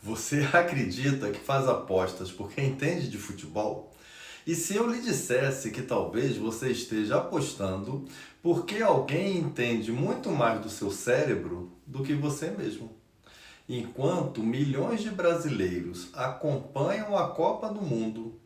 Você acredita que faz apostas porque entende de futebol? E se eu lhe dissesse que talvez você esteja apostando porque alguém entende muito mais do seu cérebro do que você mesmo? Enquanto milhões de brasileiros acompanham a Copa do Mundo,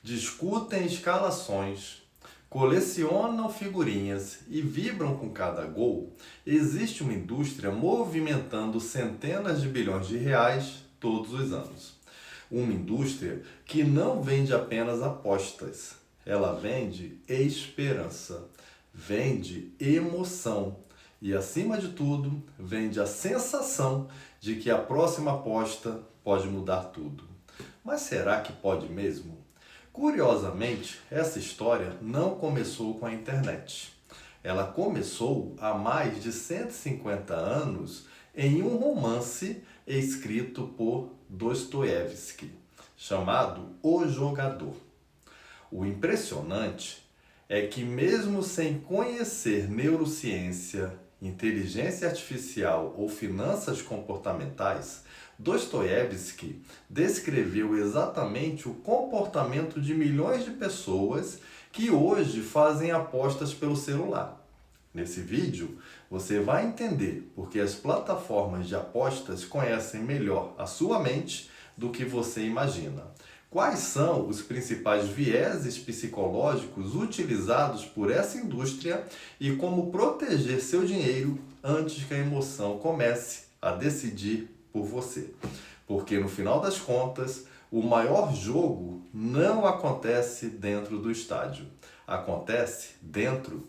discutem escalações, colecionam figurinhas e vibram com cada gol, existe uma indústria movimentando centenas de bilhões de reais todos os anos. Uma indústria que não vende apenas apostas, ela vende esperança, vende emoção e, acima de tudo, vende a sensação de que a próxima aposta pode mudar tudo. Mas será que pode mesmo? Curiosamente, essa história não começou com a internet. Ela começou há mais de 150 anos em um romance escrito por Dostoiévski, chamado O Jogador. O impressionante é que, mesmo sem conhecer neurociência, inteligência artificial ou finanças comportamentais, Dostoiévski descreveu exatamente o comportamento de milhões de pessoas que hoje fazem apostas pelo celular. Nesse vídeo, você vai entender porque as plataformas de apostas conhecem melhor a sua mente do que você imagina. Quais são os principais vieses psicológicos utilizados por essa indústria e como proteger seu dinheiro antes que a emoção comece a decidir por você. Porque no final das contas, o maior jogo não acontece dentro do estádio, acontece dentro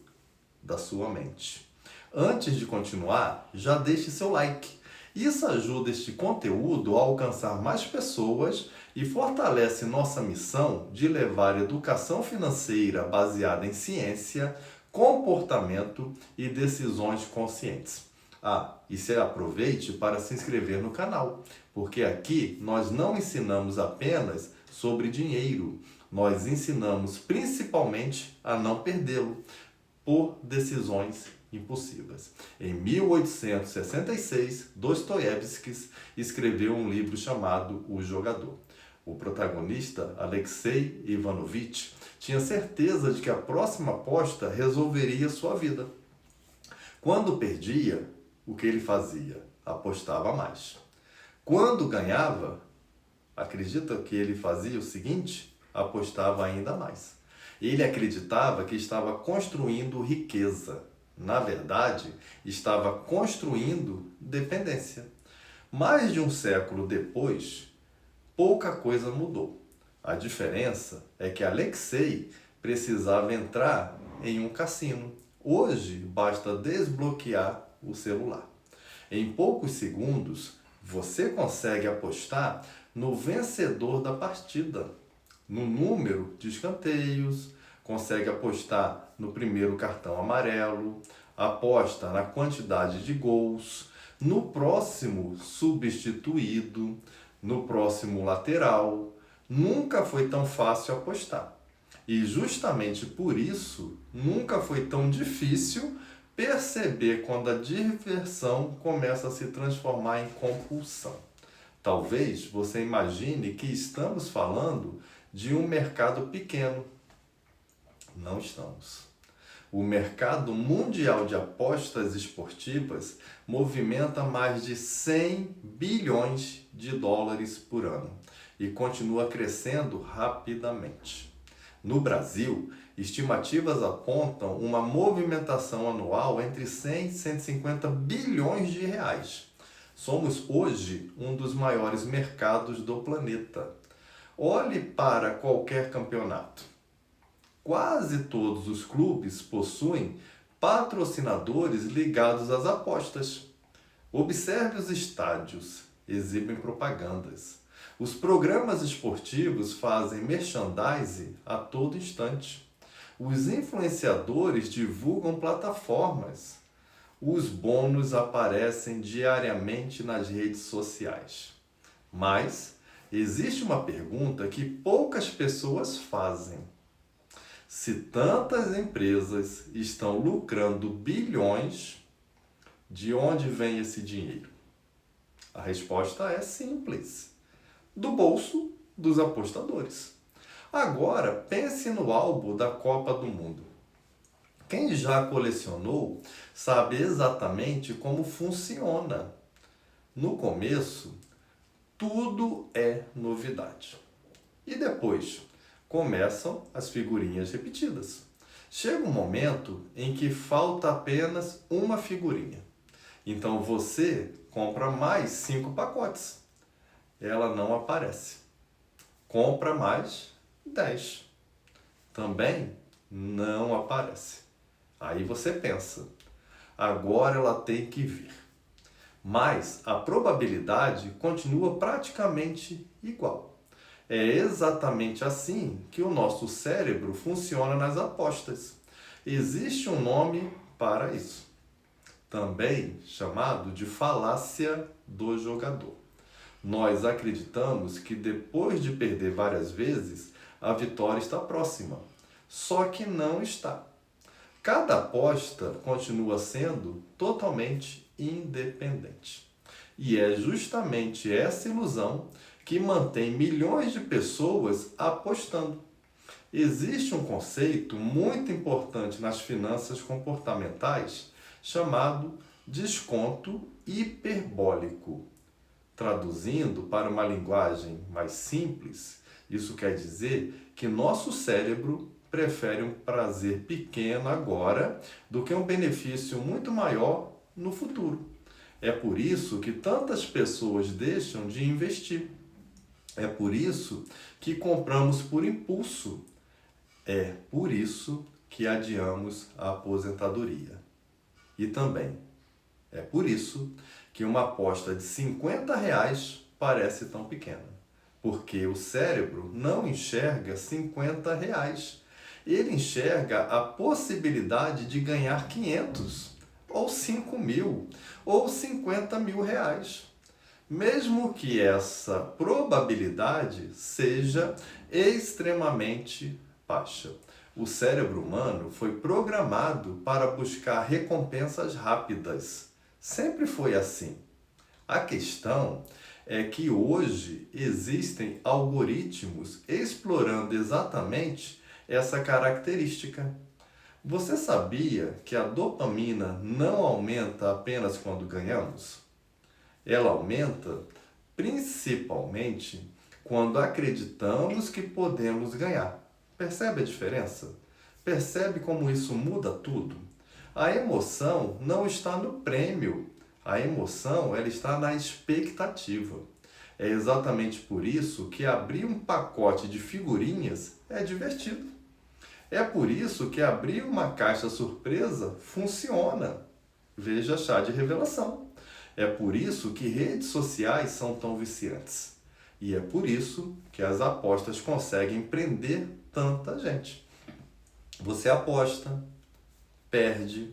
da sua mente. Antes de continuar, já deixe seu like. Isso ajuda este conteúdo a alcançar mais pessoas e fortalece nossa missão de levar educação financeira baseada em ciência, comportamento e decisões conscientes. E se aproveite para se inscrever no canal, porque aqui nós não ensinamos apenas sobre dinheiro, nós ensinamos principalmente a não perdê-lo por decisões impulsivas. Em 1866, Dostoiévski escreveu um livro chamado O Jogador. O protagonista, Alexei Ivanovich, tinha certeza de que a próxima aposta resolveria sua vida. Quando perdia, o que ele fazia? Apostava mais. Quando ganhava, acredita que ele fazia o seguinte? Apostava ainda mais. Ele acreditava que estava construindo riqueza. Na verdade, estava construindo dependência. Mais de um século depois, pouca coisa mudou. A diferença é que Alexei precisava entrar em um cassino. Hoje, basta desbloquear o celular. Em poucos segundos, você consegue apostar no vencedor da partida, no número de escanteios, consegue apostar no primeiro cartão amarelo, aposta na quantidade de gols, no próximo substituído, no próximo lateral. Nunca foi tão fácil apostar. E justamente por isso, nunca foi tão difícil perceber quando a diversão começa a se transformar em compulsão. Talvez você imagine que estamos falando de um mercado pequeno. Não estamos. O mercado mundial de apostas esportivas movimenta mais de 100 bilhões de dólares por ano e continua crescendo rapidamente. No Brasil, estimativas apontam uma movimentação anual entre 100 e 150 bilhões de reais. Somos hoje um dos maiores mercados do planeta. Olhe para qualquer campeonato. Quase todos os clubes possuem patrocinadores ligados às apostas. Observe os estádios, exibem propagandas. Os programas esportivos fazem merchandising a todo instante. Os influenciadores divulgam plataformas. Os bônus aparecem diariamente nas redes sociais. Mas existe uma pergunta que poucas pessoas fazem. Se tantas empresas estão lucrando bilhões, de onde vem esse dinheiro? A resposta é simples: do bolso dos apostadores. Agora, pense no álbum da Copa do Mundo. Quem já colecionou sabe exatamente como funciona. No começo, tudo é novidade. E depois, começam as figurinhas repetidas. Chega um momento em que falta apenas uma figurinha. Então você compra mais 5 pacotes. Ela não aparece. Compra mais 10. Também não aparece. Aí você pensa, agora ela tem que vir. Mas a probabilidade continua praticamente igual. É exatamente assim que o nosso cérebro funciona nas apostas. Existe um nome para isso, também chamado de falácia do jogador. Nós acreditamos que depois de perder várias vezes, a vitória está próxima. Só que não está. Cada aposta continua sendo totalmente independente. E é justamente essa ilusão que mantém milhões de pessoas apostando. Existe um conceito muito importante nas finanças comportamentais chamado desconto hiperbólico. Traduzindo para uma linguagem mais simples, isso quer dizer que nosso cérebro prefere um prazer pequeno agora do que um benefício muito maior no futuro. É por isso que tantas pessoas deixam de investir. É por isso que compramos por impulso. É por isso que adiamos a aposentadoria. E também é por isso que uma aposta de R$ 50 parece tão pequena. Porque o cérebro não enxerga R$ 50. Ele enxerga a possibilidade de ganhar 500, ou 5 mil, ou 50 mil reais. Mesmo que essa probabilidade seja extremamente baixa. O cérebro humano foi programado para buscar recompensas rápidas. Sempre foi assim. A questão é que hoje existem algoritmos explorando exatamente essa característica. Você sabia que a dopamina não aumenta apenas quando ganhamos? Ela aumenta principalmente quando acreditamos que podemos ganhar. Percebe a diferença? Percebe como isso muda tudo? A emoção não está no prêmio. A emoção ela está na expectativa. É exatamente por isso que abrir um pacote de figurinhas é divertido. É por isso que abrir uma caixa surpresa funciona. Veja chá de revelação. É por isso que redes sociais são tão viciantes. E é por isso que as apostas conseguem prender tanta gente. Você aposta, perde,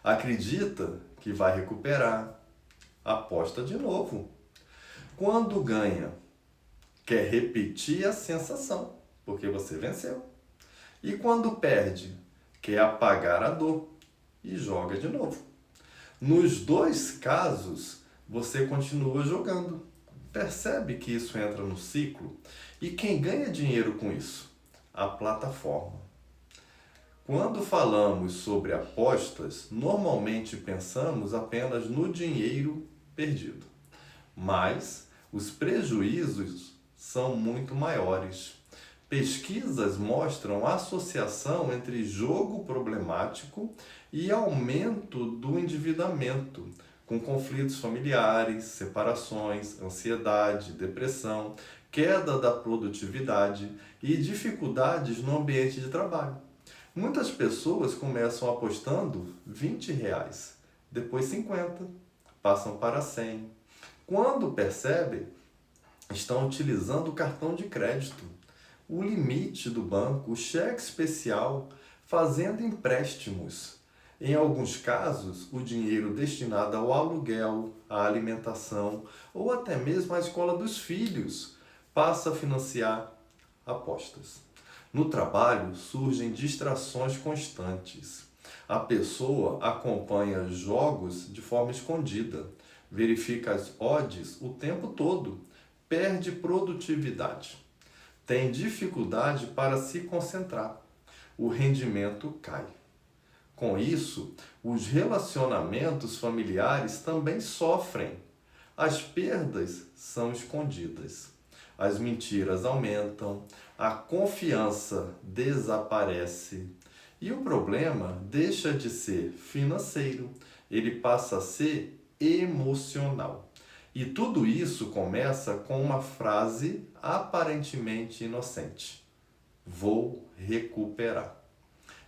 acredita que vai recuperar, aposta de novo. Quando ganha, quer repetir a sensação, porque você venceu. E quando perde, quer apagar a dor e joga de novo. Nos dois casos, você continua jogando. Percebe que isso entra no ciclo? E quem ganha dinheiro com isso? A plataforma. Quando falamos sobre apostas, normalmente pensamos apenas no dinheiro perdido. Mas os prejuízos são muito maiores. Pesquisas mostram associação entre jogo problemático e aumento do endividamento, com conflitos familiares, separações, ansiedade, depressão, queda da produtividade e dificuldades no ambiente de trabalho. Muitas pessoas começam apostando R$ 20, depois 50, passam para 100. Quando percebem, estão utilizando o cartão de crédito, o limite do banco, o cheque especial, fazendo empréstimos. Em alguns casos, o dinheiro destinado ao aluguel, à alimentação ou até mesmo à escola dos filhos passa a financiar apostas. No trabalho surgem distrações constantes. A pessoa acompanha jogos de forma escondida. verifica as odds o tempo todo, perde produtividade, tem dificuldade para se concentrar, o rendimento cai. Com isso, os relacionamentos familiares também sofrem. As perdas são escondidas, as mentiras aumentam, a confiança desaparece e o problema deixa de ser financeiro, ele passa a ser emocional. E tudo isso começa com uma frase aparentemente inocente: vou recuperar.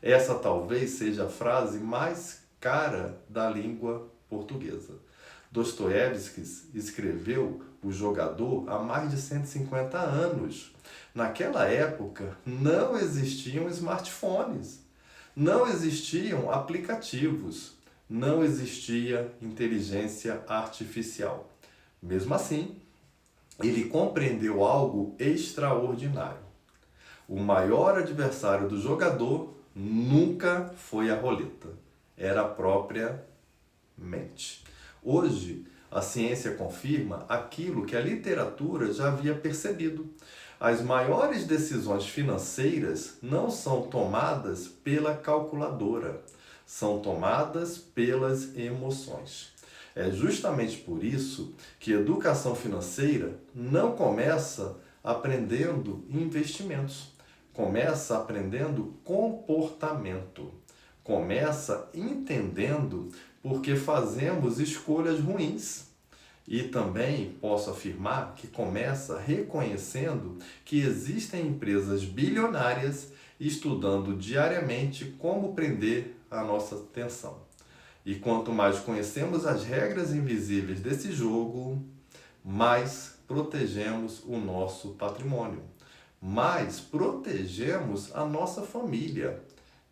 Essa talvez seja a frase mais cara da língua portuguesa. Dostoiévski escreveu O Jogador há mais de 150 anos. Naquela época não existiam smartphones, não existiam aplicativos, não existia inteligência artificial. Mesmo assim, ele compreendeu algo extraordinário. O maior adversário do jogador nunca foi a roleta, era a própria mente. Hoje, a ciência confirma aquilo que a literatura já havia percebido. As maiores decisões financeiras não são tomadas pela calculadora, são tomadas pelas emoções. É justamente por isso que educação financeira não começa aprendendo investimentos. Começa aprendendo comportamento. Começa entendendo porque fazemos escolhas ruins. E também posso afirmar que começa reconhecendo que existem empresas bilionárias estudando diariamente como prender a nossa atenção. E quanto mais conhecemos as regras invisíveis desse jogo, mais protegemos o nosso patrimônio, mais protegemos a nossa família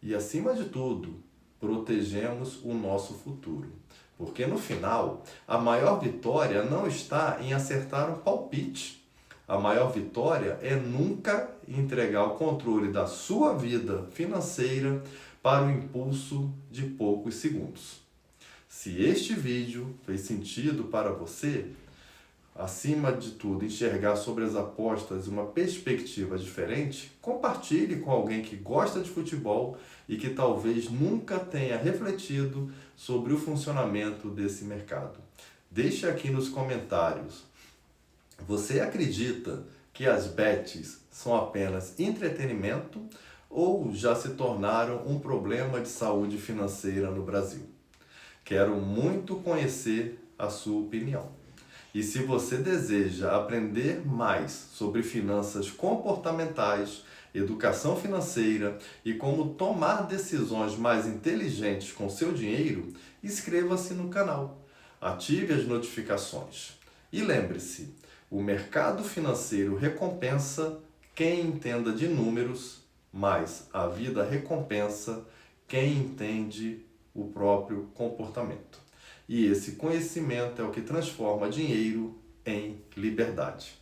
e, acima de tudo, protegemos o nosso futuro. Porque no final, a maior vitória não está em acertar um palpite. A maior vitória é nunca entregar o controle da sua vida financeira para o impulso de poucos segundos. Se este vídeo fez sentido para você, acima de tudo, enxergar sobre as apostas uma perspectiva diferente, compartilhe com alguém que gosta de futebol e que talvez nunca tenha refletido sobre o funcionamento desse mercado. Deixe aqui nos comentários. Você acredita que as bets são apenas entretenimento ou já se tornaram um problema de saúde financeira no Brasil? Quero muito conhecer a sua opinião. E se você deseja aprender mais sobre finanças comportamentais, educação financeira e como tomar decisões mais inteligentes com seu dinheiro, inscreva-se no canal, ative as notificações. E lembre-se, o mercado financeiro recompensa quem entenda de números, mas a vida recompensa quem entende o próprio comportamento. E esse conhecimento é o que transforma dinheiro em liberdade.